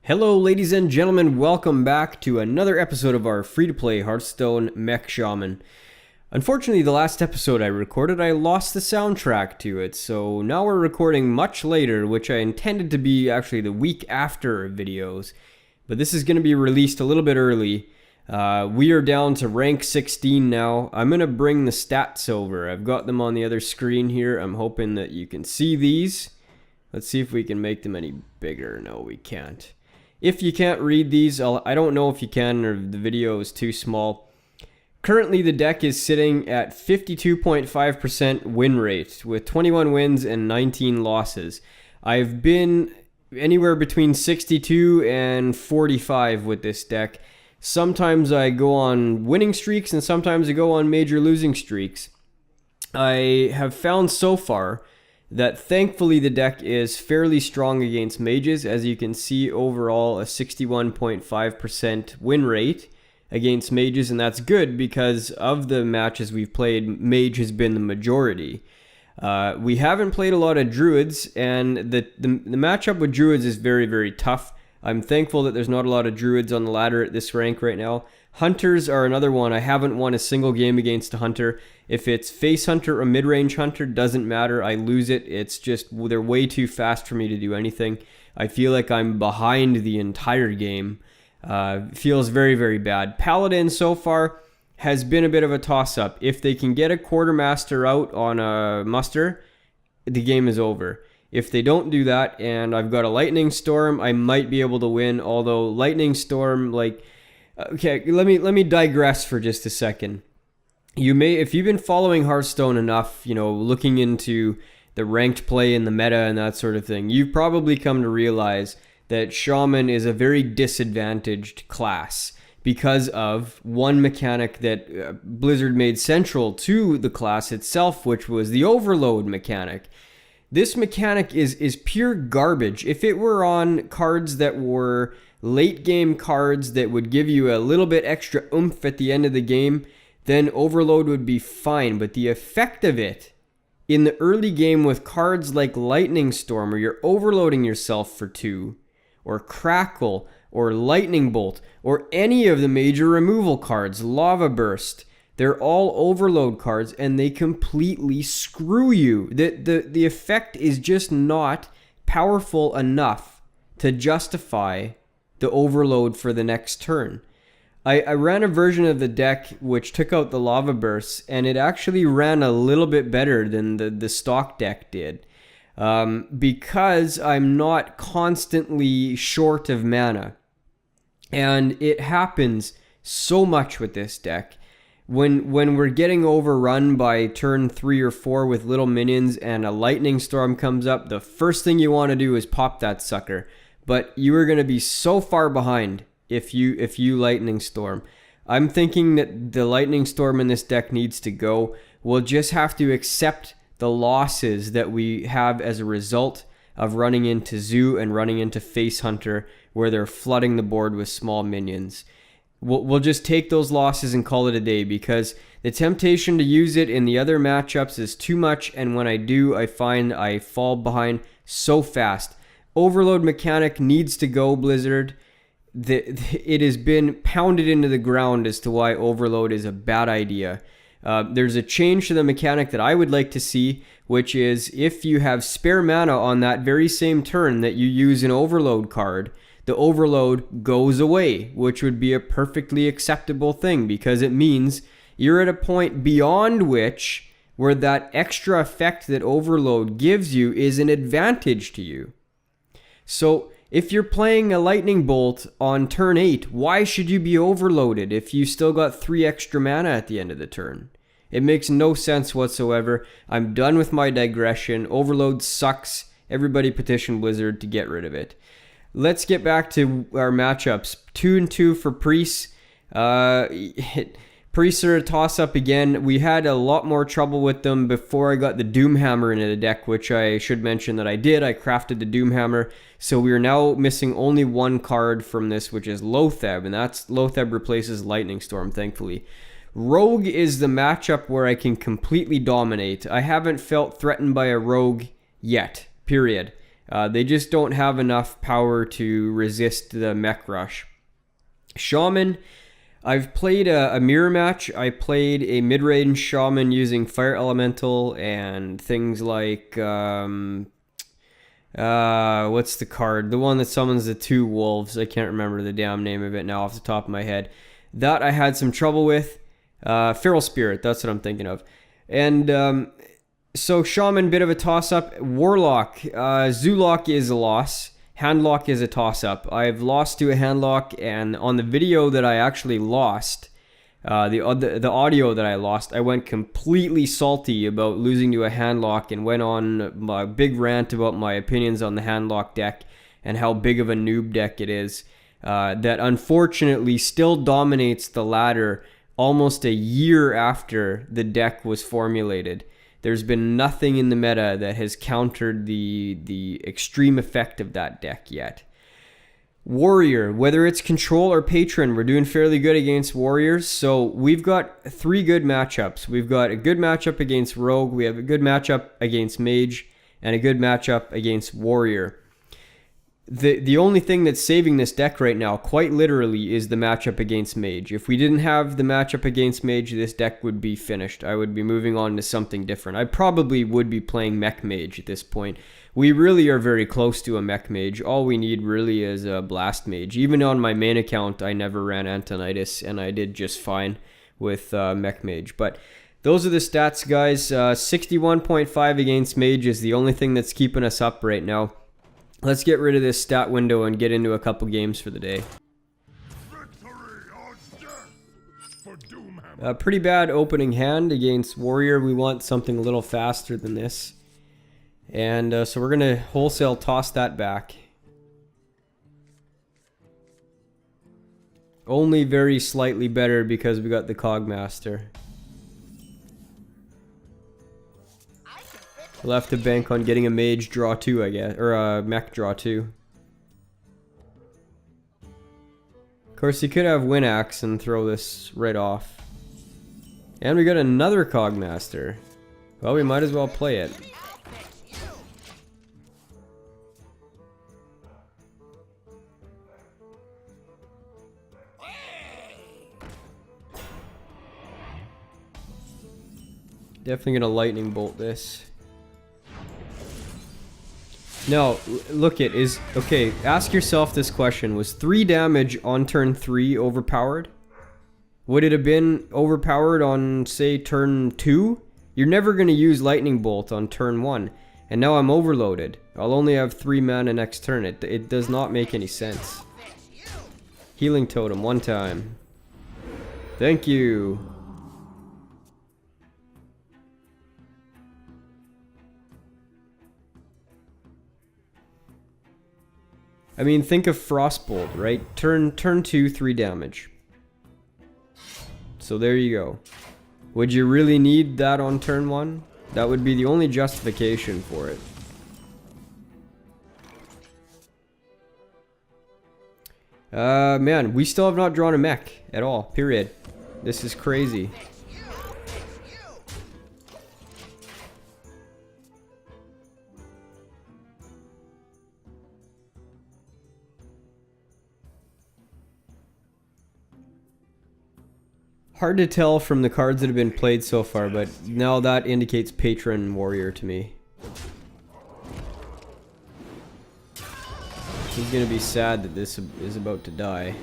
Hello ladies and gentlemen, welcome back to another episode of our free-to-play Hearthstone Mech Shaman. Unfortunately, the last episode I recorded, I lost the soundtrack to it, so now we're recording much later, which I intended to be actually the week after videos. But this is going to be released a little bit early. We are down to rank 16 now. I'm going to bring the stats over. I've got them on the other screen here. I'm hoping that you can see these. Let's see if we can make them any bigger. No, we can't. If you can't read these, I don't know if you can or the video is too small. Currently, the deck is sitting at 52.5% win rate with 21 wins and 19 losses. I've been anywhere between 62 and 45 with this deck. Sometimes I go on winning streaks and sometimes I go on major losing streaks. I have found so far that thankfully the deck is fairly strong against mages. As you can see, overall a 61.5% win rate against mages, and that's good because of the matches we've played, mage has been the majority. We haven't played a lot of druids, and the matchup with druids is very, very tough. I'm thankful that there's not a lot of druids on the ladder at this rank right now. Hunters are another one. I haven't won a single game against a hunter. If it's face hunter or mid-range hunter, doesn't matter. I lose it. It's just they're way too fast for me to do anything. I feel like I'm behind the entire game. Feels very, very bad. Paladin so far has been a bit of a toss-up. If they can get a quartermaster out on a muster, the game is over. If they don't do that, and I've got a lightning storm, I might be able to win. Although lightning storm, okay, let me digress for just a second. You may, if you've been following Hearthstone enough, looking into the ranked play and the meta and that sort of thing, you've probably come to realize that Shaman is a very disadvantaged class because of one mechanic that Blizzard made central to the class itself, which was the overload mechanic. This mechanic is pure garbage. If it were on cards that were late game cards that would give you a little bit extra oomph at the end of the game, then overload would be fine. But the effect of it in the early game with cards like Lightning Storm, where you're overloading yourself for 2, or Crackle, or Lightning Bolt, or any of the major removal cards, Lava Burst, they're all overload cards and they completely screw you. The effect is just not powerful enough to justify the overload for the next turn. I ran a version of the deck which took out the Lava Bursts, and it actually ran a little bit better than the stock deck did. Because I'm not constantly short of mana. And it happens so much with this deck. When we're getting overrun by turn 3 or 4 with little minions and a lightning storm comes up, the first thing you want to do is pop that sucker. But you are going to be so far behind if you lightning storm. I'm thinking that the lightning storm in this deck needs to go. We'll just have to accept the losses that we have as a result of running into Zoo and running into Face Hunter, where they're flooding the board with small minions. We'll just take those losses and call it a day, because the temptation to use it in the other matchups is too much, and when I do, I find I fall behind so fast. Overload mechanic needs to go, Blizzard. It has been pounded into the ground as to why overload is a bad idea. There's a change to the mechanic that I would like to see, which is if you have spare mana on that very same turn that you use an overload card, the overload goes away, which would be a perfectly acceptable thing, because it means you're at a point beyond which where that extra effect that overload gives you is an advantage to you. So if you're playing a lightning bolt on turn 8, why should you be overloaded if you still got 3 extra mana at the end of the turn? It makes no sense whatsoever. I'm done with my digression. Overload sucks. Everybody petition Blizzard to get rid of it. Let's get back to our matchups. 2 and 2 for priests. Priests are a toss-up again. We had a lot more trouble with them before I got the Doomhammer into the deck, which I should mention that I did. I crafted the Doomhammer. So we are now missing only one card from this, which is Lotheb, and that's Lotheb replaces Lightning Storm, thankfully. Rogue is the matchup where I can completely dominate. I haven't felt threatened by a rogue yet, period. They just don't have enough power to resist the mech rush. Shaman, I've played a mirror match. I played a mid-range Shaman using Fire Elemental and things like... what's the card? The one that summons the 2 wolves. I can't remember the damn name of it now off the top of my head. That I had some trouble with. Feral Spirit, that's what I'm thinking of. And so Shaman, bit of a toss-up. Warlock, Zoolock is a loss. Handlock is a toss-up. I've lost to a Handlock, and on the video that I actually lost, the audio that I lost, I went completely salty about losing to a Handlock and went on a big rant about my opinions on the Handlock deck and how big of a noob deck it is. That unfortunately still dominates the ladder almost a year after the deck was formulated. There's been nothing in the meta that has countered the extreme effect of that deck yet. Warrior, whether it's control or patron, we're doing fairly good against warriors. So we've got 3 good matchups. We've got a good matchup against rogue, we have a good matchup against mage, and a good matchup against warrior. The only thing that's saving this deck right now, quite literally, is the matchup against mage. If we didn't have the matchup against mage, this deck would be finished. I would be moving on to something different. I probably would be playing mech mage at this point. We really are very close to a mech mage. All we need really is a blast mage. Even on my main account, I never ran Antonitis, and I did just fine with mech mage. But those are the stats, guys. 61.5 against mage is the only thing that's keeping us up right now. Let's get rid of this stat window and get into a couple games for the day. A pretty bad opening hand against warrior. We want something a little faster than this. And so we're going to wholesale toss that back. Only very slightly better because we got the Cogmaster. We'll have to bank on getting a mage draw 2, I guess. Or a mech draw 2. Of course, he could have Winaxe and throw this right off. And we got another Cogmaster. Well, we might as well play it. Definitely gonna lightning bolt this. Now, look it is okay. Ask yourself this question: was 3 damage on turn 3 overpowered? Would it have been overpowered on, say, turn 2? You're never gonna use lightning bolt on turn 1, and now I'm overloaded. I'll only have 3 mana next turn. It does not make any sense. Healing totem 1 time. Thank you. I mean, think of Frostbolt, right? Turn 2, 3 damage. So there you go. Would you really need that on turn 1? That would be the only justification for it. Man, we still have not drawn a mech at all, period. This is crazy. Hard to tell from the cards that have been played so far, but now that indicates Patron Warrior to me. He's gonna be sad that this is about to die.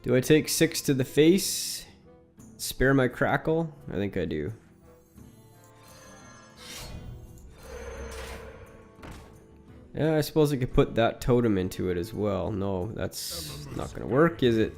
Do I take 6 to the face? Spare my crackle? I think I do. Yeah, I suppose I could put that totem into it as well. No, that's not gonna work, is it?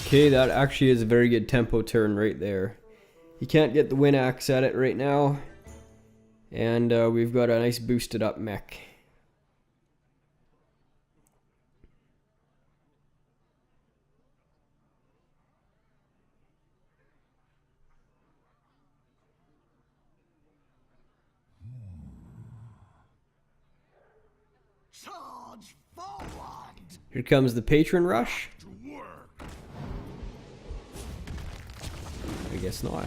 Okay, that actually is a very good tempo turn right there. You can't get the Wind Axe at it right now. And we've got a nice boosted up mech. Charge forward. Here comes the Patron Rush. I guess not.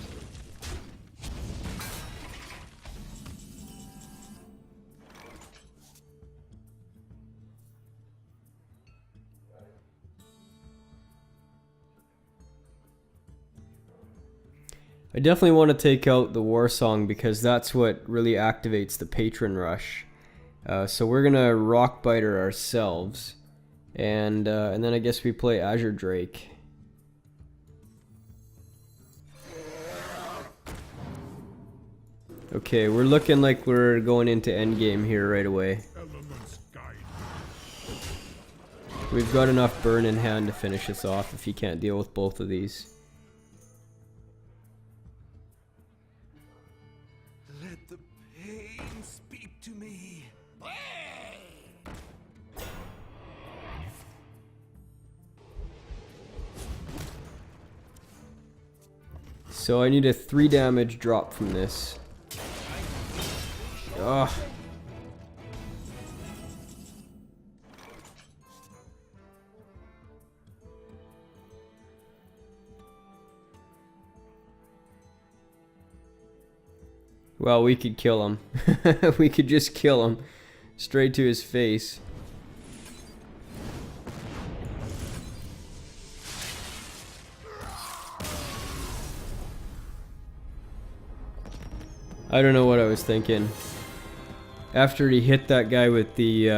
I definitely want to take out the War Song because that's what really activates the Patron Rush. So we're gonna Rock Biter ourselves, and then I guess we play Azure Drake. Okay, we're looking like we're going into endgame here right away. We've got enough burn in hand to finish us off if he can't deal with both of these. Let the pain speak to me. So I need a 3 damage drop from this. Ugh. Well, we could kill him. We could just kill him. Straight to his face. I don't know what I was thinking. After he hit that guy with the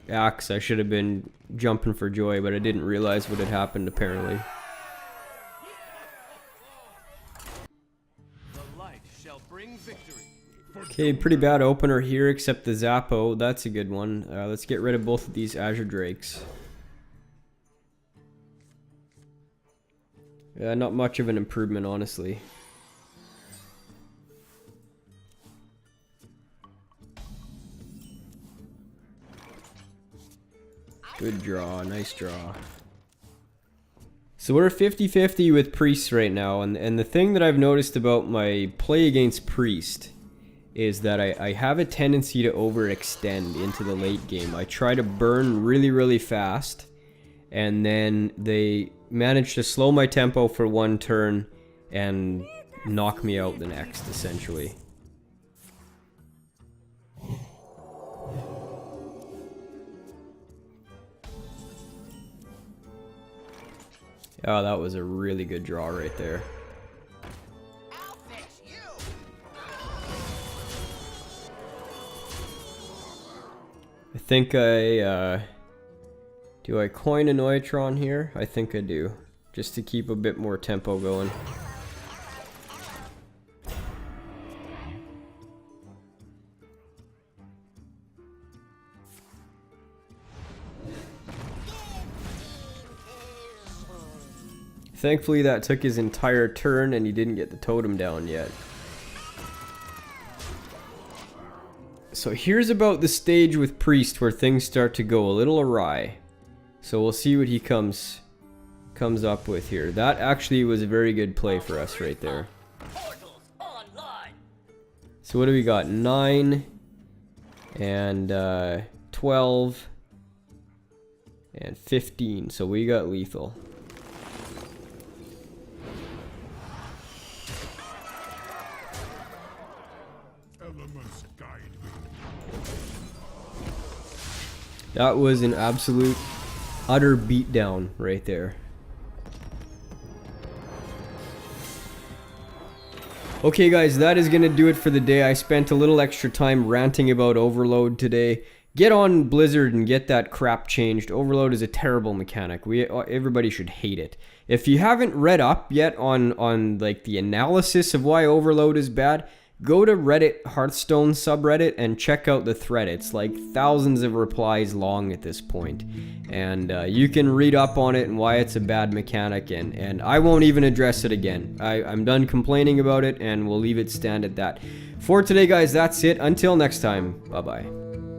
axe, I should have been jumping for joy, but I didn't realize what had happened apparently. Okay, pretty bad opener here, except the Zappo. That's a good one. Let's get rid of both of these Azure Drakes. Yeah, not much of an improvement, honestly. Good draw, nice draw. So we're 50-50 with Priest right now, and the thing that I've noticed about my play against Priest is that I have a tendency to overextend into the late game. I try to burn really fast, and then they manage to slow my tempo for one turn and knock me out the next, essentially. Oh, that was a really good draw right there. I'll fix you. I think do I coin a Neutron here? I think I do, just to keep a bit more tempo going. Thankfully that took his entire turn and he didn't get the totem down yet. So here's about the stage with Priest where things start to go a little awry. So we'll see what he comes up with here. That actually was a very good play for us right there. So what do we got? 9 and 12 and 15. So we got lethal. That was an absolute, utter beatdown right there. Okay guys, that is going to do it for the day. I spent a little extra time ranting about Overload today. Get on Blizzard and get that crap changed. Overload is a terrible mechanic. Everybody should hate it. If you haven't read up yet on like the analysis of why Overload is bad, go to Reddit Hearthstone subreddit and check out the thread. It's like thousands of replies long at this point. And you can read up on it and why it's a bad mechanic, and I won't even address it again. I'm done complaining about it, and we'll leave it stand at that. For today, guys, that's it. Until next time, bye-bye.